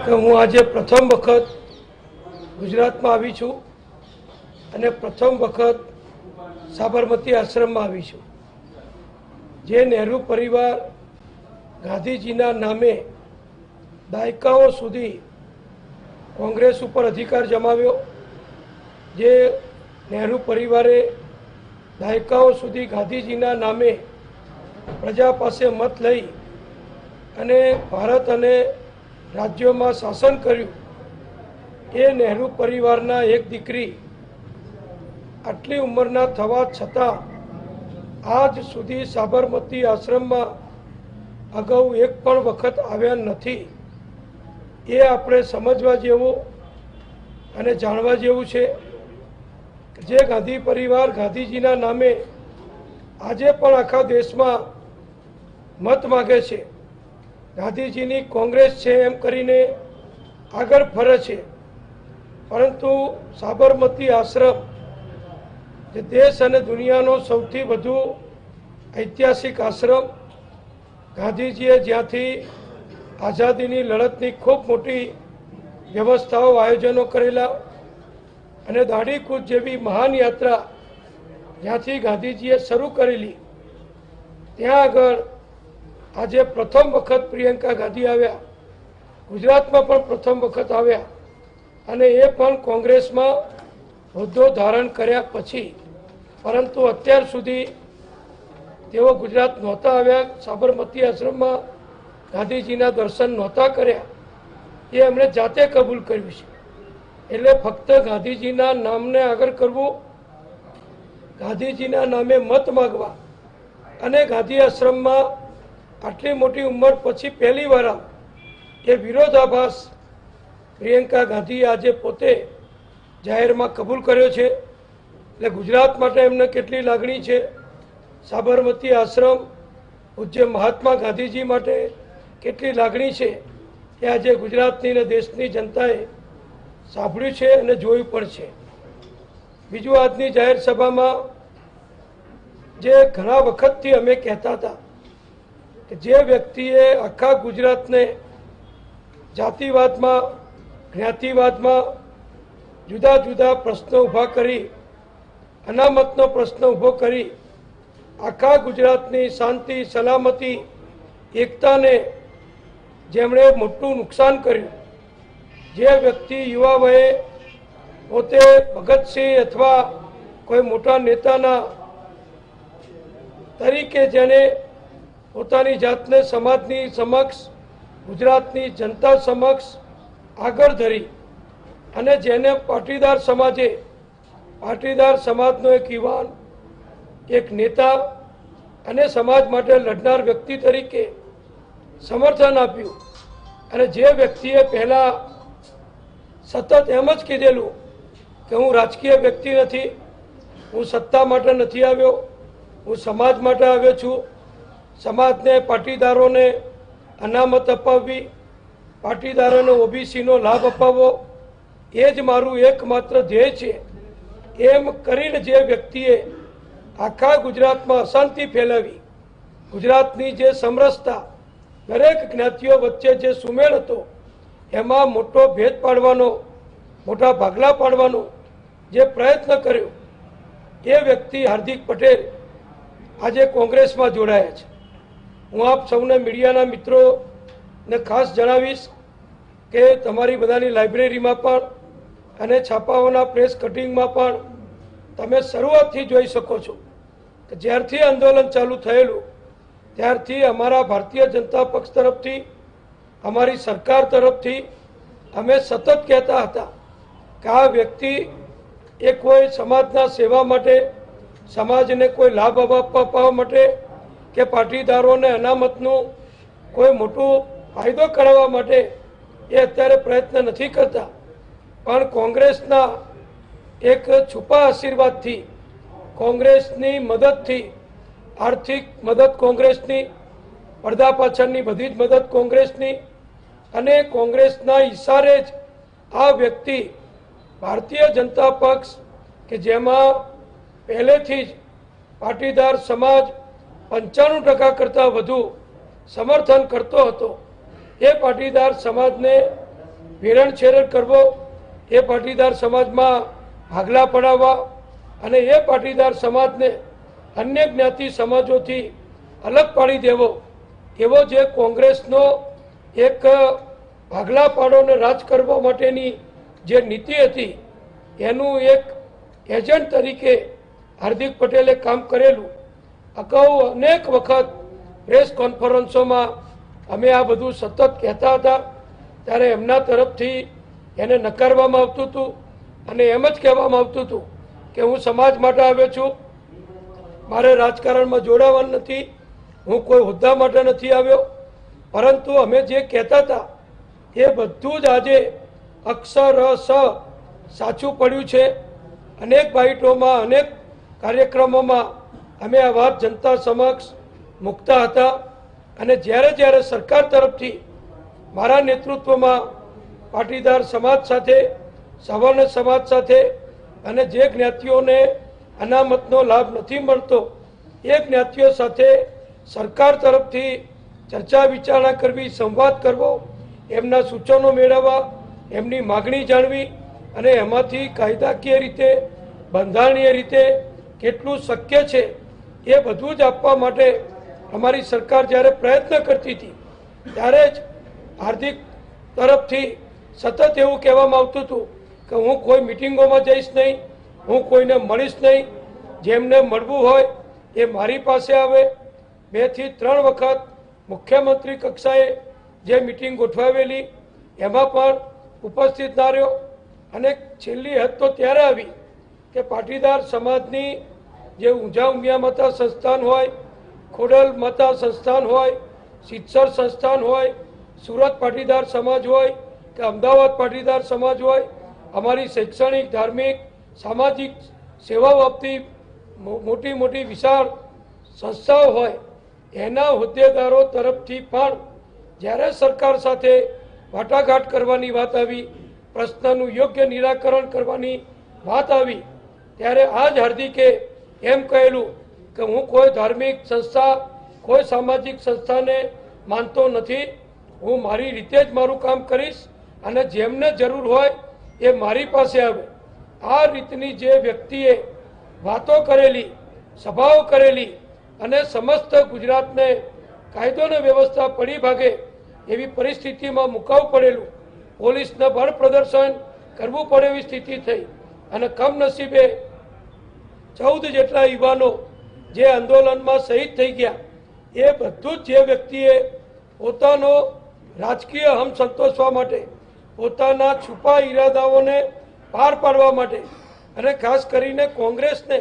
કે હું આજે પ્રથમ વખત ગુજરાતમાં આવી છું અને પ્રથમ વખત સાબરમતી આશ્રમમાં આવી છું. જે નહેરુ પરિવાર ગાંધીજીના નામે દાયકાઓ સુધી કોંગ્રેસ ઉપર અધિકાર જમાવ્યો, જે નહેરુ પરિવારે દાયકાઓ સુધી ગાંધીજીના નામે પ્રજા પાસે મત લઈ અને ભારત અને રાજ્યોમાં શાસન કર્યું, એ નહેરુ પરિવારના એક દીકરી આટલી ઉંમરના થવા છતાં આજ સુધી સાબરમતી આશ્રમમાં અગાઉ એક પણ વખત આવ્યા નથી. એ આપણે સમજવા જેવું અને જાણવા જેવું છે. જે ગાંધી પરિવાર ગાંધીજીના નામે આજે પણ આખા દેશમાં મત માગે છે, ગાંધીજીની કોંગ્રેસ છે એમ કરીને આગળ ફરે છે, પરંતુ સાબરમતી આશ્રમ જે દેશ અને દુનિયાનો સૌથી વધુ ઐતિહાસિક આશ્રમ, ગાંધીજીએ જ્યાંથી આઝાદીની લડતની ખૂબ મોટી વ્યવસ્થાઓ આયોજનો કરેલા અને દાંડીકૂચ જેવી મહાન યાત્રા જ્યાંથી ગાંધીજીએ શરૂ કરેલી, ત્યાં આગળ આજે પ્રથમ વખત પ્રિયંકા ગાંધી આવ્યા, ગુજરાતમાં પણ પ્રથમ વખત આવ્યા અને એ પણ કોંગ્રેસમાં હોદ્દો ધારણ કર્યા પછી. પરંતુ અત્યાર સુધી તેઓ ગુજરાત નહોતા આવ્યા, સાબરમતી આશ્રમમાં ગાંધીજીના દર્શન નહોતા કર્યા. એ એમણે જાતે કબૂલ કર્યું છે. એટલે ફક્ત ગાંધીજીના નામને આગળ કરવું, ગાંધીજીના નામે મત માગવા અને ગાંધી આશ્રમમાં આટલી મોટી ઉંમર પછી પહેલી વાર એ વિરોધાભાસ પ્રિયંકા ગાંધીએ આજે પોતે જાહેરમાં કબૂલ કર્યો છે. એટલે ગુજરાત માટે એમને કેટલી લાગણી છે, સાબરમતી આશ્રમ પૂજ્ય મહાત્મા ગાંધીજી માટે કેટલી લાગણી છે, એ આજે ગુજરાતની અને દેશની જનતાએ સાંભળ્યું છે અને જોયું પણ છે. બીજું, આજની જાહેર સભામાં જે ઘણા વખતથી અમે કહેતા હતા કે જે વ્યક્તિએ આખા ગુજરાતને જાતિવાદમાં, જ્ઞાતિવાદમાં જુદા જુદા પ્રશ્નો ઊભા કરી, અનામતનો પ્રશ્ન ઊભો કરી, આખા ગુજરાતની શાંતિ, સલામતી, એકતાને જેમણે મોટું નુકસાન કર્યું, જે વ્યક્તિ યુવા વયે પોતે ભગતસિંહ અથવા કોઈ મોટા નેતાના તરીકે જેને પોતાની જાતને સમાજની સમક્ષ, ગુજરાતની જનતા સમક્ષ આગળ ધરી અને જેને પાટીદાર સમાજે, પાટીદાર સમાજનો એક યુવાન, એક નેતા અને સમાજ માટે લડનાર વ્યક્તિ તરીકે સમર્થન આપ્યું. અને જે વ્યક્તિએ પહેલાં સતત એમ જ કીધેલું કે હું રાજકીય વ્યક્તિ નથી, હું સત્તા માટે નથી આવ્યો, હું સમાજ માટે આવ્યો છું, સમાજને, પાટીદારોને અનામત અપાવવી, પાટીદારોને ઓબીસીનો લાભ અપાવવો, એ જ મારું એકમાત્ર ધ્યેય છે, એમ કરીને જે વ્યક્તિએ આખા ગુજરાતમાં અશાંતિ ફેલાવી, ગુજરાતની જે સમરસતા, દરેક જ્ઞાતિઓ વચ્ચે જે સુમેળ હતો એમાં મોટો ભેદ પાડવાનો, મોટા ભાગલા પાડવાનો જે પ્રયત્ન કર્યો, એ વ્યક્તિ હાર્દિક પટેલ આજે કોંગ્રેસમાં જોડાયા છે. હું આપ સૌને મીડિયાના મિત્રોને ખાસ જણાવીશ કે તમારી બધાની લાઇબ્રેરીમાં પણ અને છાપાઓના પ્રેસ કટિંગમાં પણ તમે શરૂઆતથી જોઈ શકો છો કે જ્યારથી આંદોલન ચાલુ થયેલું ત્યારથી અમારા ભારતીય જનતા પક્ષ તરફથી, અમારી સરકાર તરફથી અમે સતત કહેતા હતા કે આ વ્યક્તિ એ કોઈ સમાજના સેવા માટે, સમાજને કોઈ લાભ અપાવવા માટે કે પાટીદારોને અનામતનું કોઈ મોટું ફાયદો કરાવવા માટે એ અત્યારે પ્રયત્ન નથી કરતા. પણ કોંગ્રેસના એક છુપા આશીર્વાદથી, કોંગ્રેસની મદદથી, આર્થિક મદદ કોંગ્રેસની, પડદા પાછળની બધી જ મદદ કોંગ્રેસની, અને કોંગ્રેસના ઈશારે જ આ વ્યક્તિ ભારતીય જનતા પક્ષ કે જેમાં પહેલેથી જ પાટીદાર સમાજ 95% કરતાં વધુ સમર્થન કરતો હતો, એ પાટીદાર સમાજને વેરણ છેરણ કરવો, એ પાટીદાર સમાજમાં ભાગલા પડાવવા અને એ પાટીદાર સમાજને અન્ય જ્ઞાતિ સમાજોથી અલગ પાડી દેવો, એવો જે કોંગ્રેસનો એક ભાગલા પાડોને રાજ કરવા માટેની જે નીતિ હતી, એનું એક એજન્ટ તરીકે હાર્દિક પટેલે કામ કરેલું. અગાઉ અનેક વખત પ્રેસ કોન્ફરન્સોમાં અમે આ બધું સતત કહેતા હતા, ત્યારે એમના તરફથી એને નકારવામાં આવતું હતું અને એમ જ કહેવામાં આવતું હતું કે હું સમાજ માટે આવ્યો છું, મારે રાજકારણમાં જોડાવાનું નથી, હું કોઈ હોદ્દા માટે નથી આવ્યો. પરંતુ અમે જે કહેતા હતા એ બધું જ આજે અક્ષરશ સાચું પડ્યું છે. અનેક બાઇટોમાં, અનેક કાર્યક્રમોમાં અમે આ વાત જનતા સમક્ષ મૂકતા હતા અને જ્યારે જ્યારે સરકાર તરફથી મારા નેતૃત્વમાં પાટીદાર સમાજ સાથે, સવર્ણ સમાજ સાથે અને જે જ્ઞાતિઓને અનામતનો લાભ નથી મળતો એ જ્ઞાતિઓ સાથે સરકાર તરફથી ચર્ચા વિચારણા કરવી, સંવાદ કરવો, એમના સૂચનો મેળવવા, એમની માગણી જાણવી અને એમાંથી કાયદાકીય રીતે, બંધારણીય રીતે કેટલું શક્ય છે એ બધું જ આપવા માટે અમારી સરકાર જ્યારે પ્રયત્ન કરતી હતી, ત્યારે જ હાર્દિક તરફથી સતત એવું કહેવામાં આવતું હતું કે હું કોઈ મિટિંગોમાં જઈશ નહીં, હું કોઈને મળીશ નહીં, જેમને મળવું હોય એ મારી પાસે આવે. 2 થી 3 વખત મુખ્યમંત્રી કક્ષાએ જે મિટિંગ ગોઠવાવેલી એમાં પણ ઉપસ્થિત ના રહ્યો. અને છેલ્લી હદ તો ત્યારે આવી કે પાટીદાર સમાજની જે ઊંઝા ઉમિયા માતા સંસ્થાન હોય, ખોડલ માતા સંસ્થાન હોય, સિત્સર સંસ્થાન હોય, સુરત પાટીદાર સમાજ હોય કે અમદાવાદ પાટીદાર સમાજ હોય, અમારી શૈક્ષણિક, ધાર્મિક, સામાજિક સેવાઓ આપતી મોટી મોટી વિશાળ સંસ્થાઓ હોય, એના હોદ્દેદારો તરફથી પણ જ્યારે સરકાર સાથે વાટાઘાટ કરવાની વાત આવી, પ્રશ્નનું યોગ્ય નિરાકરણ કરવાની વાત આવી, ત્યારે આ જ હાર્દિકે એમ કહેલું કે હું કોઈ ધાર્મિક સંસ્થા, કોઈ સામાજિક સંસ્થાને માનતો નથી, હું મારી રીતે જ મારું કામ કરીશ અને જેમને જરૂર હોય એ મારી પાસે આવે. આ રીતની જે વ્યક્તિએ વાતો કરેલી, સભાઓ કરેલી અને સમસ્ત ગુજરાતને કાયદો અને વ્યવસ્થા પડી ભાગે એવી પરિસ્થિતિમાં મુકાવવું પડેલું, પોલીસને બળ પ્રદર્શન કરવું પડે એવી સ્થિતિ થઈ અને કમનસીબે 14 જેટલા યુવાનો જે આંદોલનમાં શહીદ થઈ ગયા, એ બધું જ જે વ્યક્તિએ પોતાનો રાજકીય હમ સંતોષવા માટે, પોતાના છુપા ઈરાદાઓને પાર પાડવા માટે અને ખાસ કરીને કોંગ્રેસને